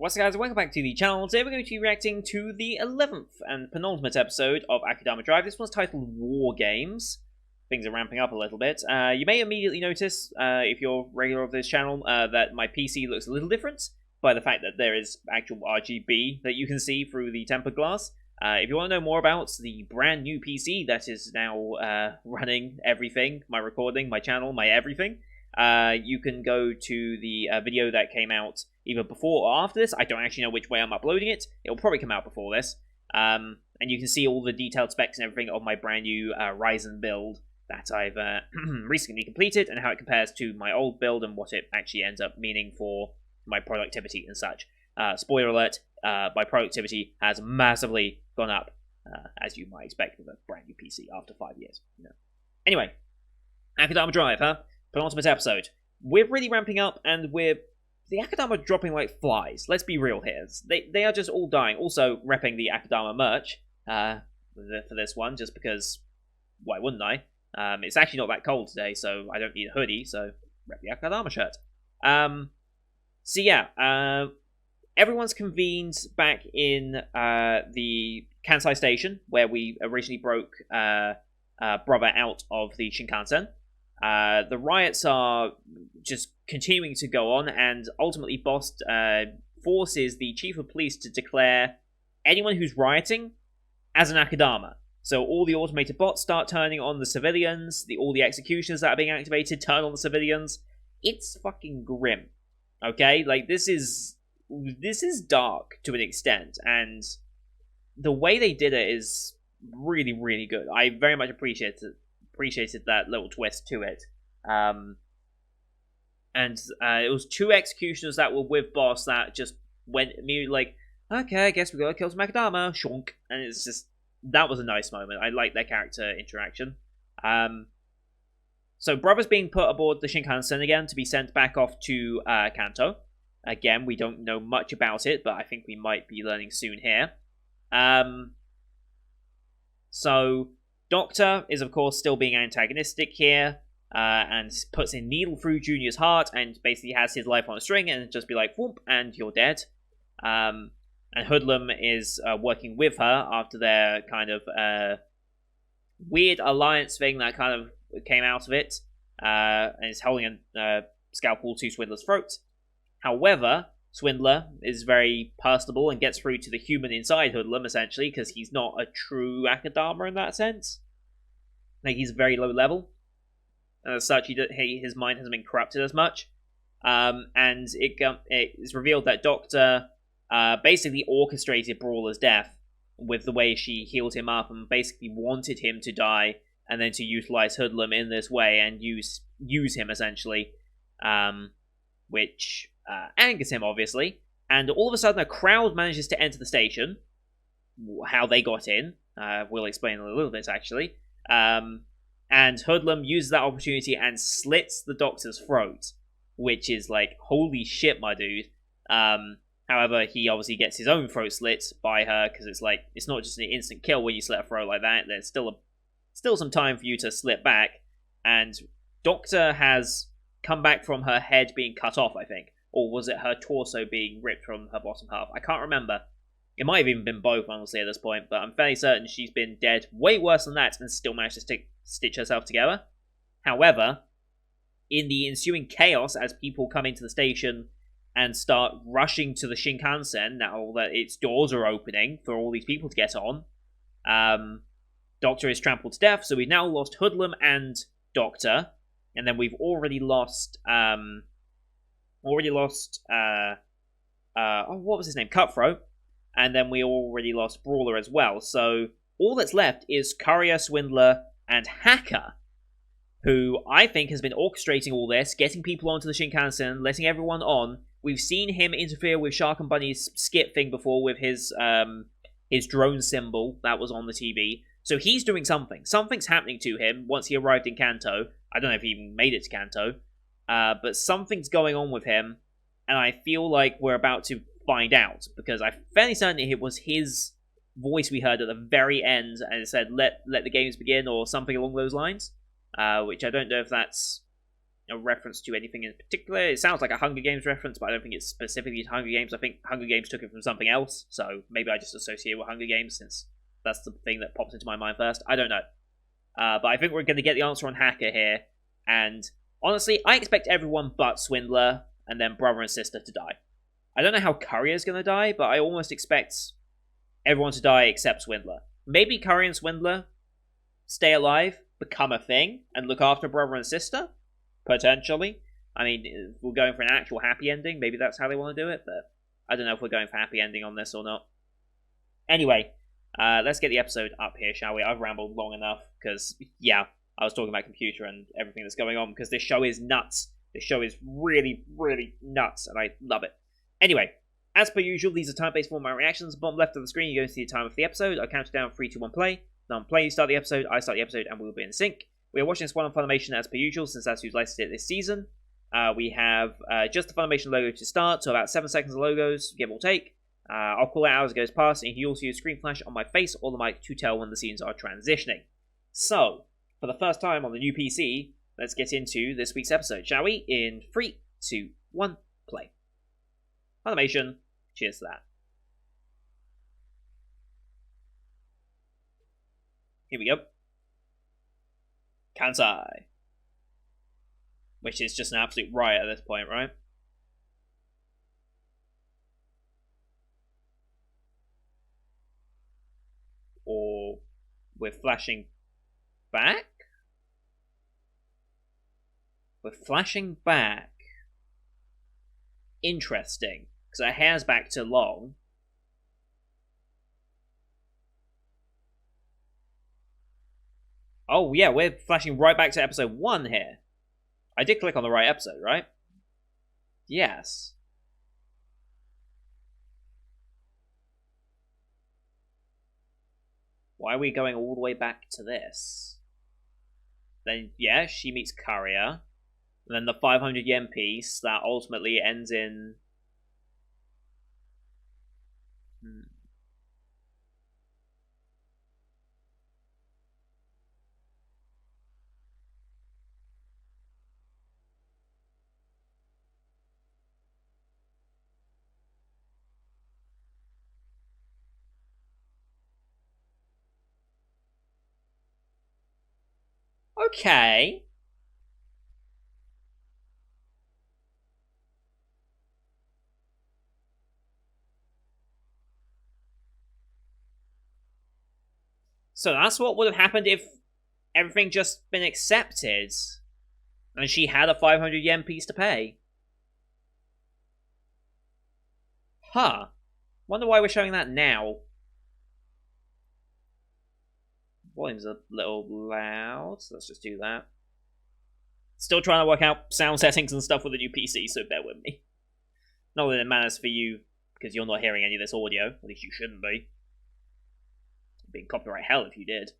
What's up guys, welcome back to the channel. Today we're going to be reacting to the 11th and penultimate episode of Akudama Drive. This one's titled War Games. Things are ramping up a little bit. You may immediately notice, if you're regular of this channel, that my PC looks a little different by the fact that there is actual RGB that you can see through the tempered glass. If you want to know more about the brand new PC that is now running everything, my recording, my channel, my everything, you can go to the video that came out either before or after this. I don't actually know which way I'm uploading it. It'll probably come out before this. And you can see all the detailed specs and everything of my brand new Ryzen build that I've recently completed and how it compares to my old build and what it actually ends up meaning for my productivity and such. Spoiler alert, my productivity has massively gone up, as you might expect with a brand new PC after 5 years. You know. Anyway, Akudama Drive, huh? Penultimate episode. We're really ramping up, and the Akudama are dropping like flies. Let's be real here. They are just all dying. Also, repping the Akudama merch for this one, just because, why wouldn't I? It's actually not that cold today, so I don't need a hoodie, so rep the Akudama shirt. So yeah, everyone's convened back in the Kansai station, where we originally broke Brother out of the Shinkansen. The riots are just continuing to go on, and ultimately Boss forces the chief of police to declare anyone who's rioting as an Akudama. So all the automated bots start turning on the civilians, all the executioners that are being activated turn on the civilians. It's fucking grim. Okay? Like, this is dark to an extent, and the way they did it is really, really good. I very much appreciated that little twist to it. And it was two executioners that were with Boss that just went immediately like, okay, I guess we gotta kill some Akudama, shonk. And it's just, that was a nice moment. I like their character interaction. So Brother's being put aboard the Shinkansen again to be sent back off to Kanto. Again, we don't know much about it, but I think we might be learning soon here. So Doctor is, of course, still being antagonistic here, and puts a needle through Junior's heart and basically has his life on a string and just be like, whoop, and you're dead. And Hoodlum is working with her after their kind of weird alliance thing that kind of came out of it, and is holding a scalpel to Swindler's throat. However, Swindler is very personable and gets through to the human inside Hoodlum, essentially, because he's not a true Akudama in that sense. Like, he's very low level. And as such, his mind hasn't been corrupted as much. And it is revealed that Doctor basically orchestrated Brawler's death with the way she healed him up and basically wanted him to die and then to utilize Hoodlum in this way and use him, essentially. Which angers him, obviously. And all of a sudden, a crowd manages to enter the station. How they got in, we'll explain in a little bit, actually. And Hoodlum uses that opportunity and slits the Doctor's throat, which is like, holy shit, my dude. However, he obviously gets his own throat slit by her, because it's like, it's not just an instant kill when you slit a throat like that. There's still some time for you to slit back. And Doctor has come back from her head being cut off, I think. Or was it her torso being ripped from her bottom half? I can't remember. It might have even been both, honestly, at this point, but I'm fairly certain she's been dead way worse than that and still managed to stitch herself together. However, in the ensuing chaos as people come into the station and start rushing to the Shinkansen, now that its doors are opening for all these people to get on, Doctor is trampled to death, so we've now lost Hoodlum and Doctor, and then we've already lost, what was his name? Cutthroat. And then we already lost Brawler as well. So all that's left is Courier, Swindler, and Hacker, who I think has been orchestrating all this, getting people onto the Shinkansen, letting everyone on. We've seen him interfere with Shark and Bunny's skip thing before with his drone symbol that was on the TV. So he's doing something. Something's happening to him once he arrived in Kanto. I don't know if he even made it to Kanto. But something's going on with him, and I feel like we're about to find out, because I'm fairly certain it was his voice we heard at the very end, and it said, let the games begin, or something along those lines, which I don't know if that's a reference to anything in particular. It sounds like a Hunger Games reference, but I don't think it's specifically to Hunger Games. I think Hunger Games took it from something else, so maybe I just associate it with Hunger Games since that's the thing that pops into my mind first. I don't know. But I think we're going to get the answer on Hacker here, and honestly, I expect everyone but Swindler and then brother and sister to die. I don't know how Courier's going to die, but I almost expect everyone to die except Swindler. Maybe Courier and Swindler stay alive, become a thing, and look after brother and sister? Potentially. I mean, if we're going for an actual happy ending, maybe that's how they want to do it, but I don't know if we're going for happy ending on this or not. Anyway, let's get the episode up here, shall we? I've rambled long enough, because, yeah, I was talking about computer and everything that's going on, because this show is nuts. This show is really, really nuts, and I love it. Anyway, as per usual, these are time-based format reactions. Bottom left of the screen, you're going to see the time of the episode. I'll count it down 3, 2, 1, play. Then play, you start the episode, I start the episode, and we'll be in sync. We are watching this one on Funimation as per usual, since that's who's licensed it this season. We have just the Funimation logo to start, so about 7 seconds of logos, give or take. I'll call it out as it goes past, and you also use screen flash on my face or the mic to tell when the scenes are transitioning. So, for the first time on the new PC, let's get into this week's episode, shall we? In 3, 2, 1, play. Funimation, cheers to that. Here we go. Kansai. Which is just an absolute riot at this point, right? Or we're flashing back? We're flashing back. Interesting. Because her hair's back to long. Oh, yeah, we're flashing right back to episode 1 here. I did click on the right episode, right? Yes. Why are we going all the way back to this? Then, yeah, she meets Courier. And then the 500 yen piece that ultimately ends in... Okay. So that's what would have happened if everything just been accepted and she had a 500 yen piece to pay. Huh. Wonder why we're showing that now. Volume's a little loud, so let's just do that. Still trying to work out sound settings and stuff with the new PC, so bear with me. Not that it matters for you, because you're not hearing any of this audio. At least you shouldn't be. It'd be in copyright hell if you did.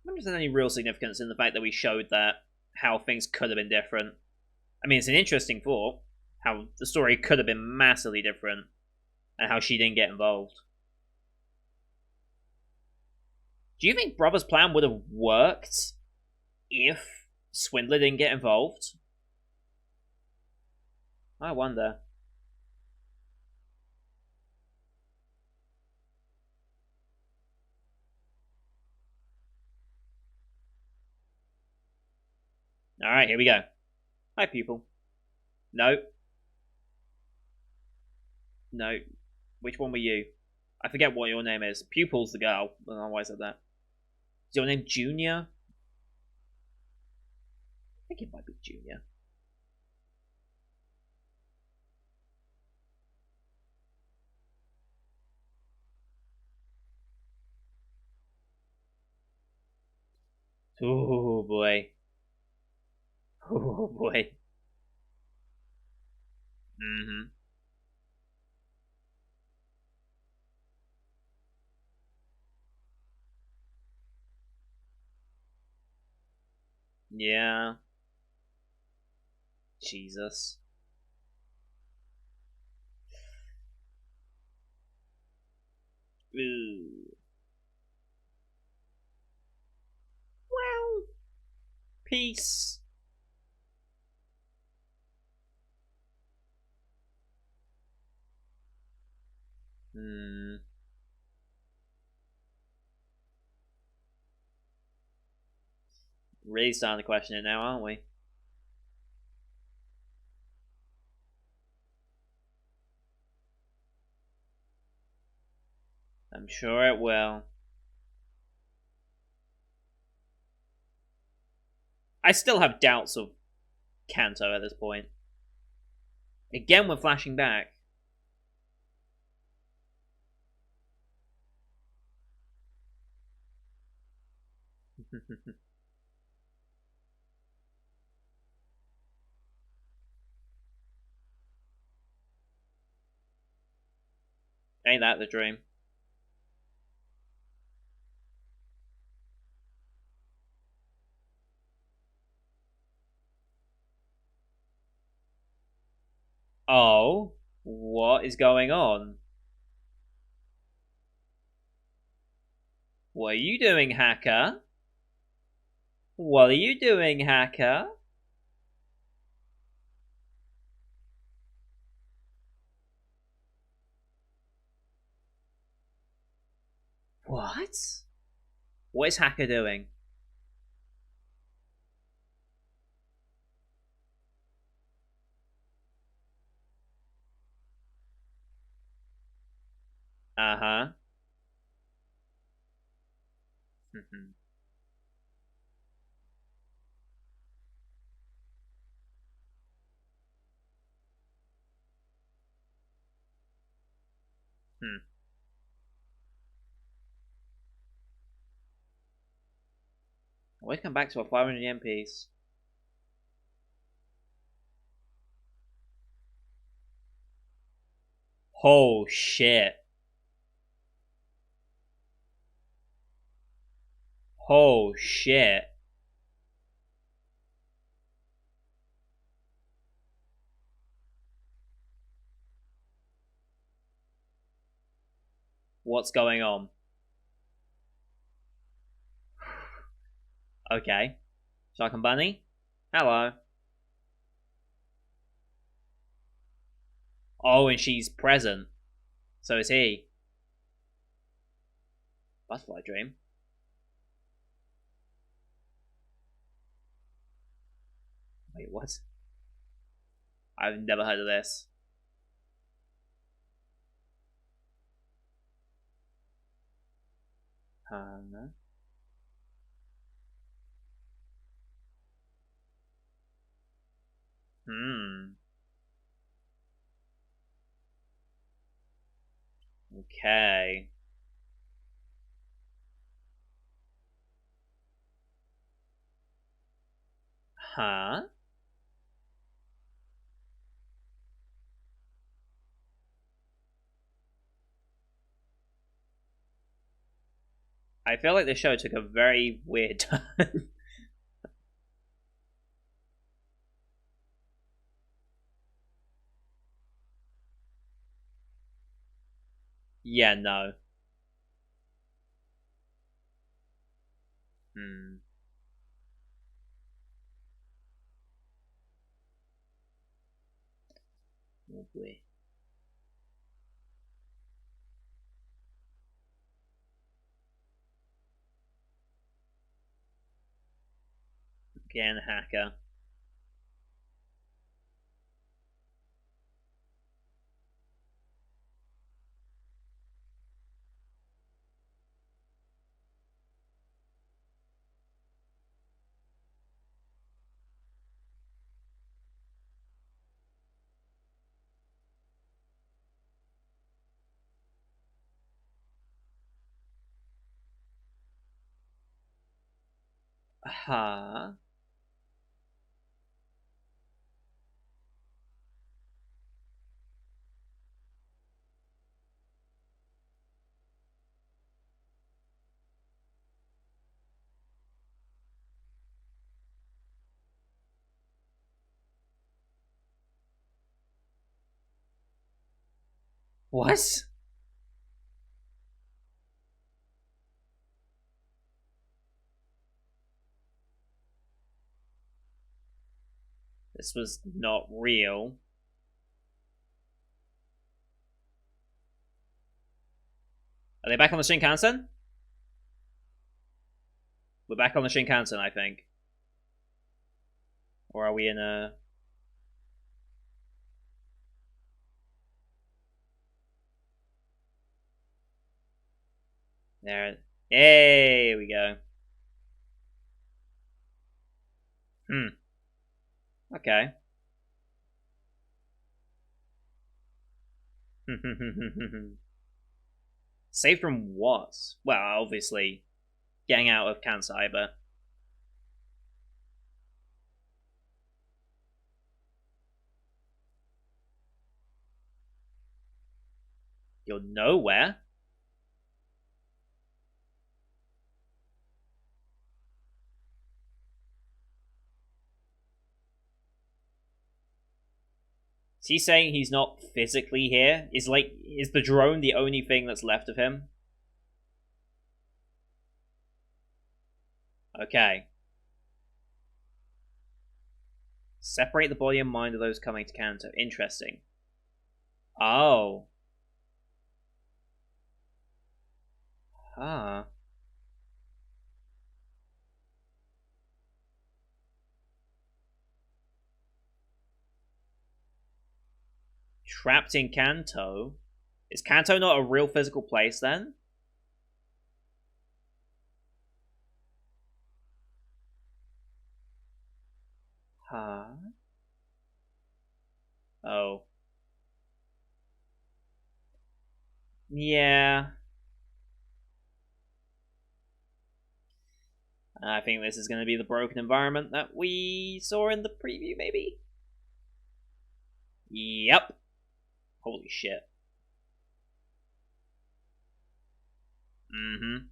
I wonder if there's any real significance in the fact that we showed that how things could have been different. I mean, it's an interesting thought, how the story could have been massively different, and how she didn't get involved. Do you think Brother's plan would have worked if Swindler didn't get involved? I wonder. Alright, here we go. Hi, pupil. No. No. Which one were you? I forget what your name is. Pupil's the girl. I don't know why I said that. Is your name Junior? I think it might be Junior. Oh boy. Oh boy. Mm-hmm. Yeah. Jesus. Ooh. Well, peace. Hmm. Really starting to question it now, aren't we? I'm sure it will. I still have doubts of Kanto at this point. Again, we're flashing back. Ain't that the dream? Oh, what is going on? What are you doing, hacker? What are you doing, hacker? What? What is hacker doing? Uh huh. Hmm. We come back to a 500 yen piece. Oh shit. Oh shit. What's going on? Okay. Shark and Bunny? Hello. Oh, and she's present. So is he. Butterfly Dream? Wait, what? I've never heard of this. No. Hmm. Okay. Huh? I feel like the show took a very weird turn. Yeah, no. Hmm. Oh boy. Again, hacker. Huh? What? This was not real. Are they back on the Shinkansen? We're back on the Shinkansen, I think. Or are we in a... There. Hey, we go. Okay. Saved from what? Well, obviously, getting out of Kansai, but... You're nowhere? Is he saying he's not physically here? Is the drone the only thing that's left of him? Okay. Separate the body and mind of those coming to Kanto. Interesting. Oh. Ah. Trapped in Kanto? Is Kanto not a real physical place then? Huh? Oh. Yeah. I think this is going to be the broken environment that we saw in the preview, maybe? Yep. Holy shit. Mm-hmm.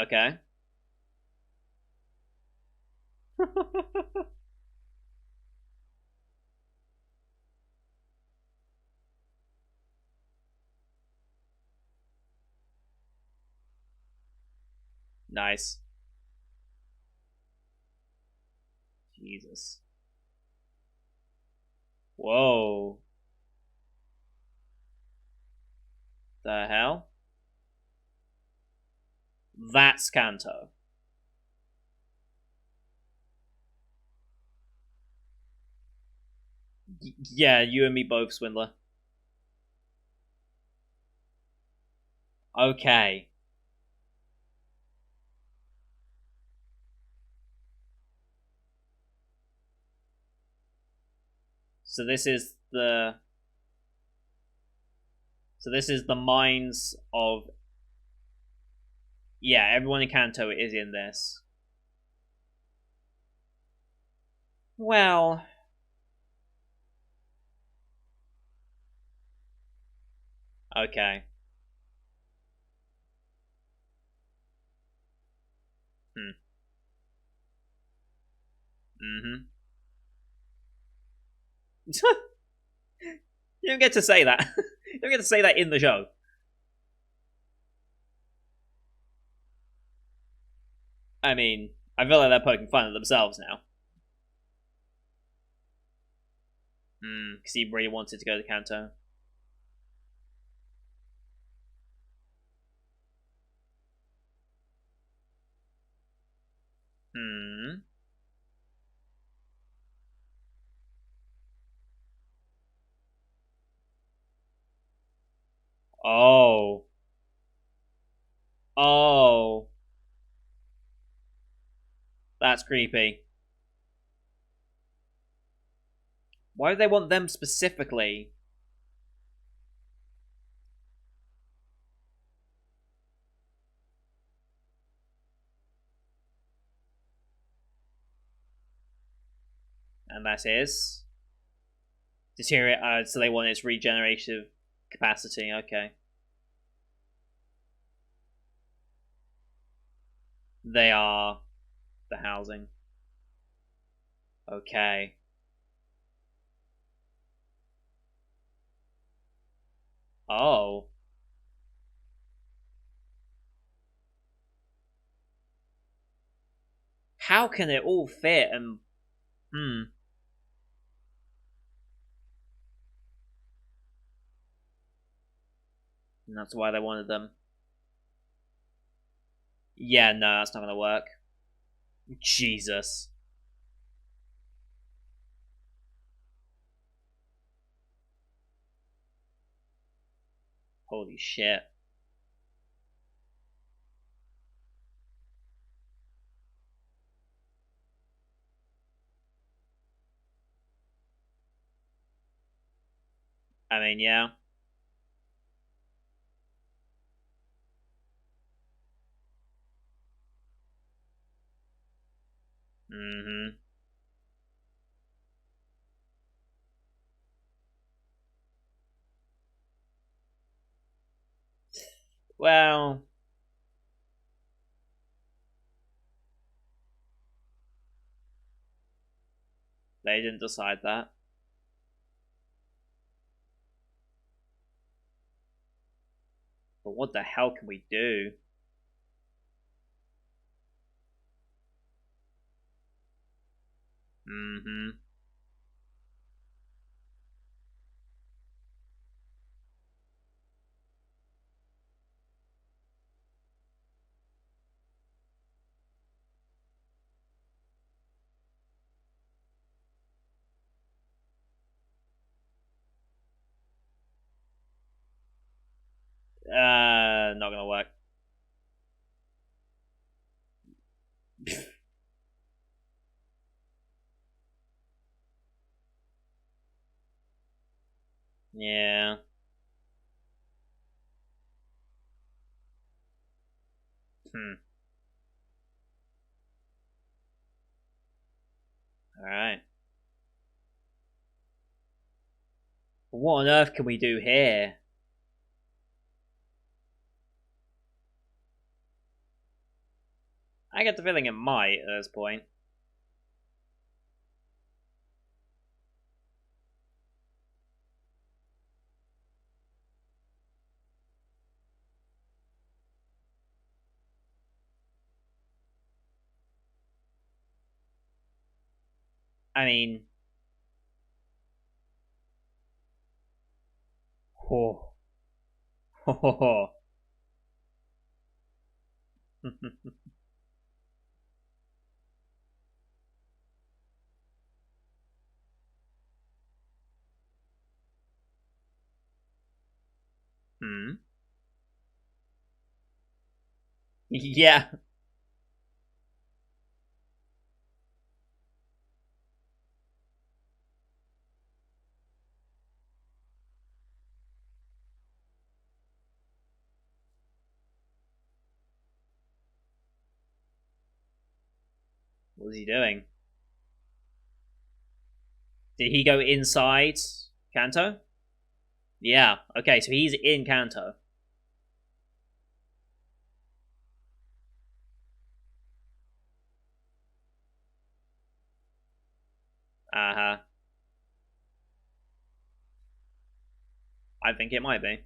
Okay. Nice. Jesus. Whoa. The hell? That's Kanto. Yeah, you and me both, Swindler. Okay. So this is the... So this is the minds of... Yeah, everyone in Kanto is in this. Well... Okay. Hmm. Mm-hmm. You don't get to say that. You don't get to say that in the show. I mean, I feel like they're poking fun at themselves now. Because he really wanted to go to Kanto. Hmm. Oh. Oh. That's creepy. Why do they want them specifically? And that is deteriorate. So they want its regenerative capacity. Okay. They are the housing. Okay. Oh. how can it all fit? And and that's why they wanted them. Yeah, no, that's not gonna work. Jesus. Holy shit. I mean, yeah. Mm-hmm. Well, they didn't decide that. But what the hell can we do? Mm-hmm. Not gonna work. Yeah. Hmm. Alright. What on earth can we do here? I get the feeling it might at this point. I mean, oh, oh, hmm. Yeah. What was he doing? Did he go inside Kanto? Yeah. Okay, so he's in Kanto. Uh huh. I think it might be.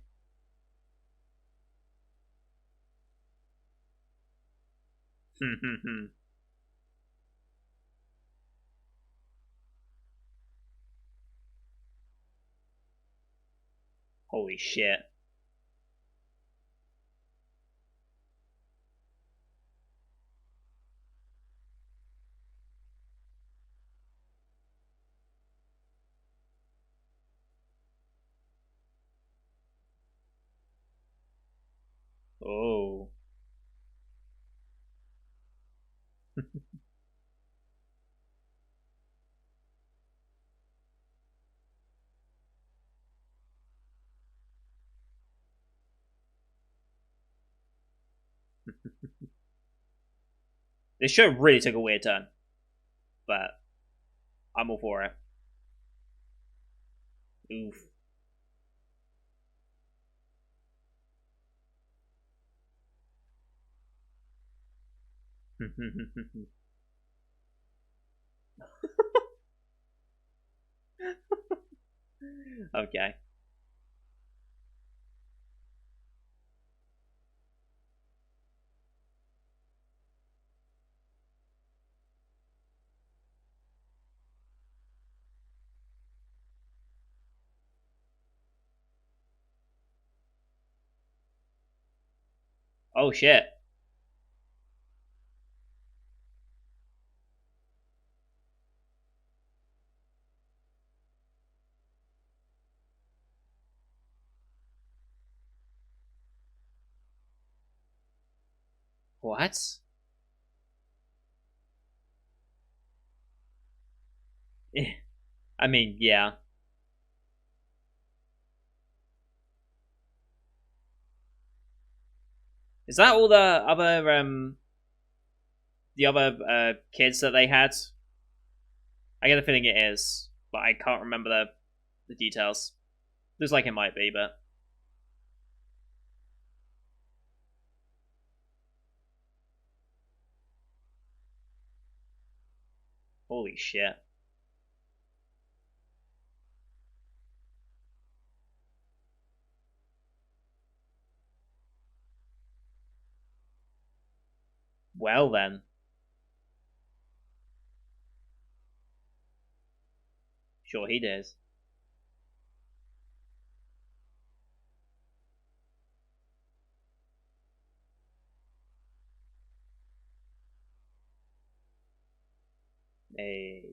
Hmm, hmm, hmm. Holy shit. Oh. This show really took a weird turn, but I'm all for it. Oof. Okay. Oh shit. What? I mean, yeah. Is that all the other kids that they had? I get a feeling it is, but I can't remember the details. Looks like it might be, but holy shit. Well then. Sure he did. Hey.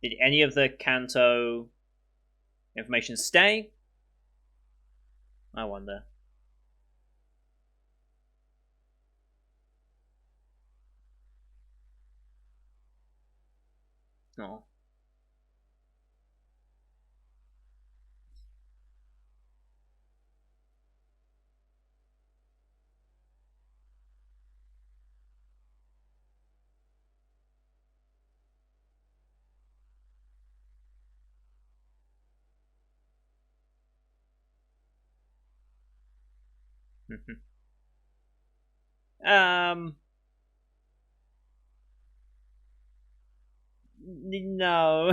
Did any of the Kanto information stay? I wonder. Oh. um. No.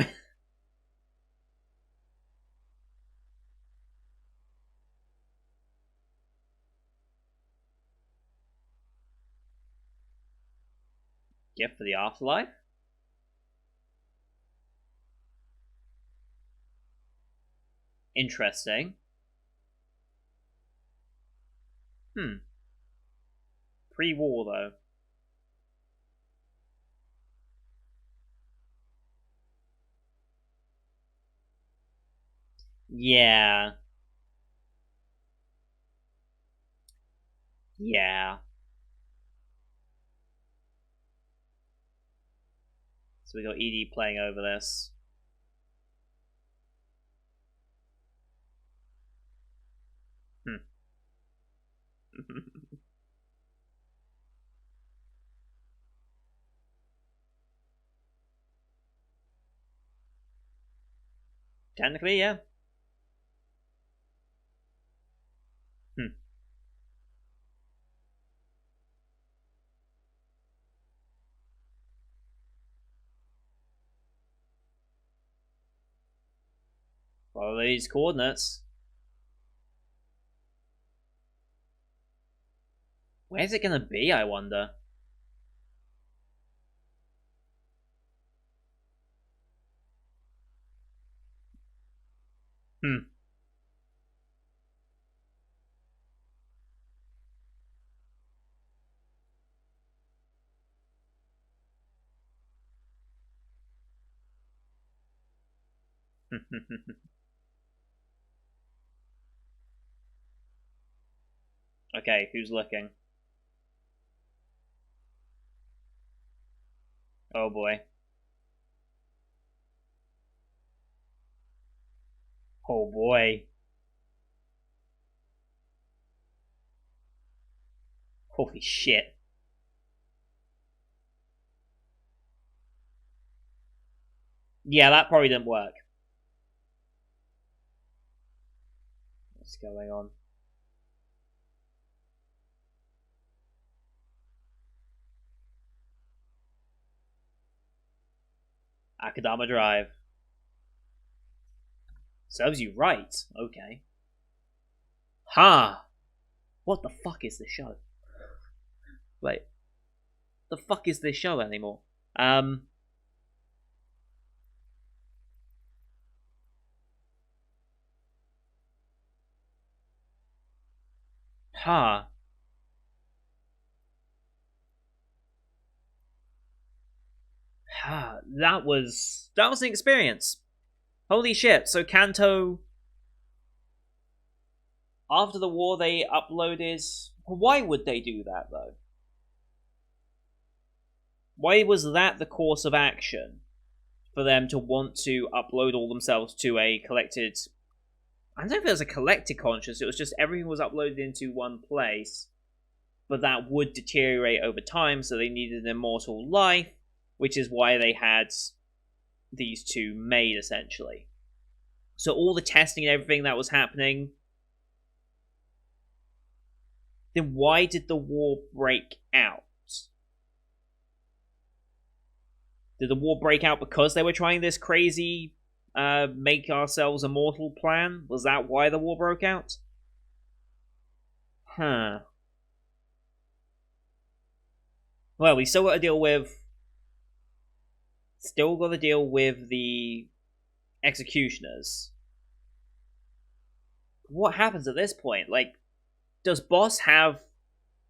Gift for the afterlife? Interesting. Hmm. Pre-war though. Yeah. Yeah. So we got ED playing over this. Hmm. Technically, yeah. Hmm. Follow these coordinates. Where's it gonna be, I wonder? Hmm. Okay, who's looking? Oh boy. Oh boy. Holy shit. Yeah, that probably didn't work. What's going on? Akudama Drive. Serves you right. Okay. Ha! Huh. What the fuck is this show? Wait, the fuck is this show anymore? Um, Huh. That was an experience. Holy shit. So Kanto, after the war they uploaded, why would they do that though? Why was that the course of action for them to want to upload all themselves to a collected, I don't know if it was a collected conscious, it was just everything was uploaded into one place, but that would deteriorate over time, so they needed an immortal life, which is why they had these two made, essentially. So all the testing and everything that was happening, then why did the war break out? Did the war break out because they were trying this crazy make ourselves immortal plan? Was that why the war broke out? Huh. Well, we still got to deal with the executioners. What happens at this point? Like, does Boss have?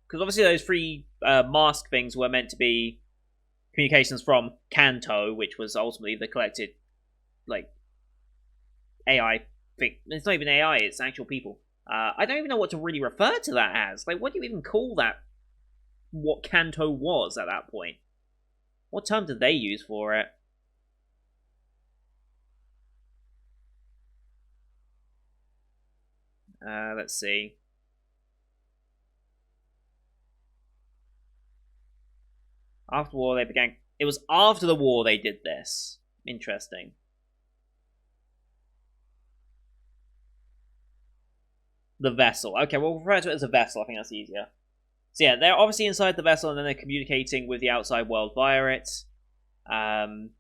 Because obviously those three mask things were meant to be communications from Kanto, which was ultimately the collected, like, AI thing. It's not even AI; it's actual people. I don't even know what to really refer to that as. Like, what do you even call that? What Kanto was at that point? What term did they use for it? Let's see. After the war, they began. It was after the war they did this. Interesting. The vessel. Okay, we'll refer to it as a vessel. I think that's easier. So yeah, they're obviously inside the vessel, and then they're communicating with the outside world via it. And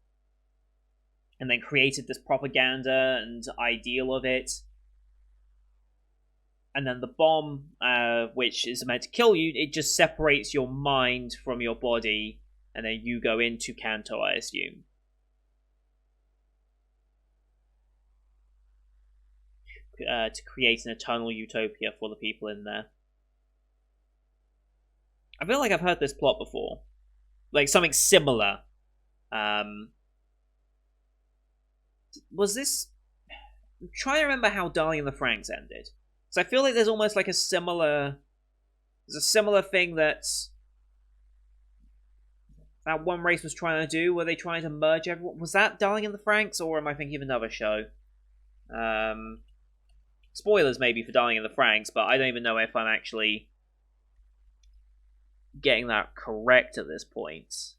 then created this propaganda and ideal of it. And then the bomb, which is meant to kill you, it just separates your mind from your body, and then you go into Kanto, I assume. To create an eternal utopia for the people in there. I feel like I've heard this plot before. Like, something similar. Was this... I'm trying to remember how Darling in the Franxx ended. So I feel like there's almost like a similar... There's a similar thing that one race was trying to do. Were they trying to merge everyone? Was that Darling in the Franxx, or am I thinking of another show? Spoilers maybe for Darling in the Franxx, but I don't even know if I'm actually getting that correct at this point.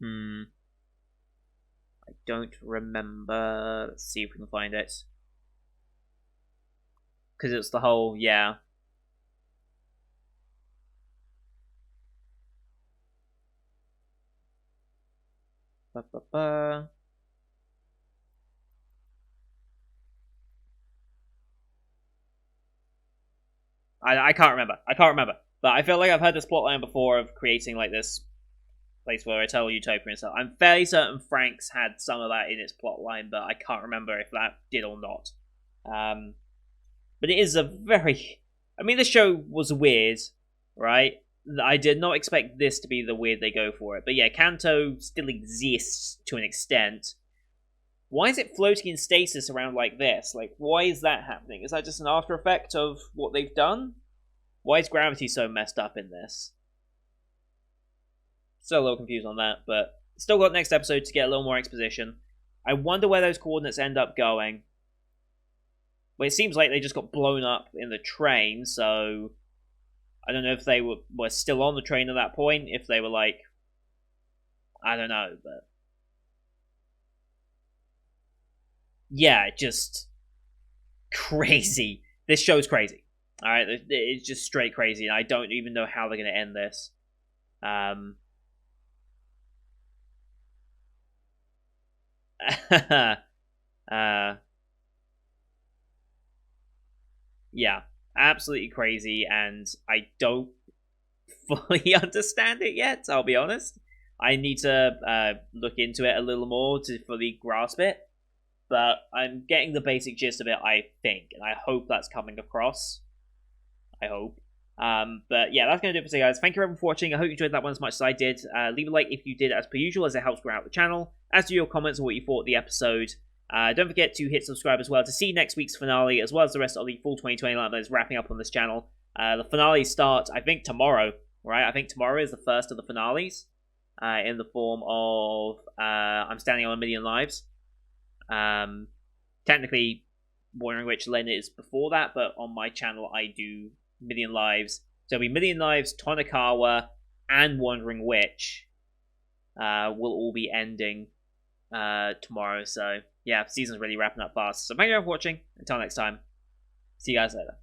I don't remember. Let's see if we can find it. Because it's the whole, yeah. Ba-ba-ba. I can't remember. But I feel like I've heard this plotline before of creating like this place for Eternal Utopia and stuff. I'm fairly certain Franxx had some of that in its plotline, but I can't remember if that did or not. But it is a very... I mean, this show was weird, right? I did not expect this to be the weird they go for it. But yeah, Kanto still exists to an extent. Why is it floating in stasis around like this? Like, why is that happening? Is that just an after effect of what they've done? Why is gravity so messed up in this? Still a little confused on that, but still got next episode to get a little more exposition. I wonder where those coordinates end up going. Well, it seems like they just got blown up in the train, so I don't know if they were still on the train at that point, if they were like, I don't know, but yeah, just crazy. This show's crazy. Alright, it's just straight crazy, and I don't even know how they're going to end this. Yeah, absolutely crazy, and I don't fully understand it yet, I'll be honest. I need to look into it a little more to fully grasp it, but I'm getting the basic gist of it, I think, and I hope that's coming across. I hope. But yeah, that's going to do it for today, guys. Thank you everyone for watching. I hope you enjoyed that one as much as I did. Leave a like if you did, as per usual, as it helps grow out the channel. As do your comments on what you thought of the episode. Don't forget to hit subscribe as well to see next week's finale, as well as the rest of the full 2020 lineup that is wrapping up on this channel. The finales start, I think, tomorrow, right? I think tomorrow is the first of the finales, in the form of I'm Standing on a Million Lives. Technically, Wandering Witch Len is before that, but on my channel I do Million Lives. So it'll be Million Lives, Tonikawa, and Wandering Witch will all be ending tomorrow. So yeah, season's really wrapping up fast. So thank you for watching. Until next time, see you guys later.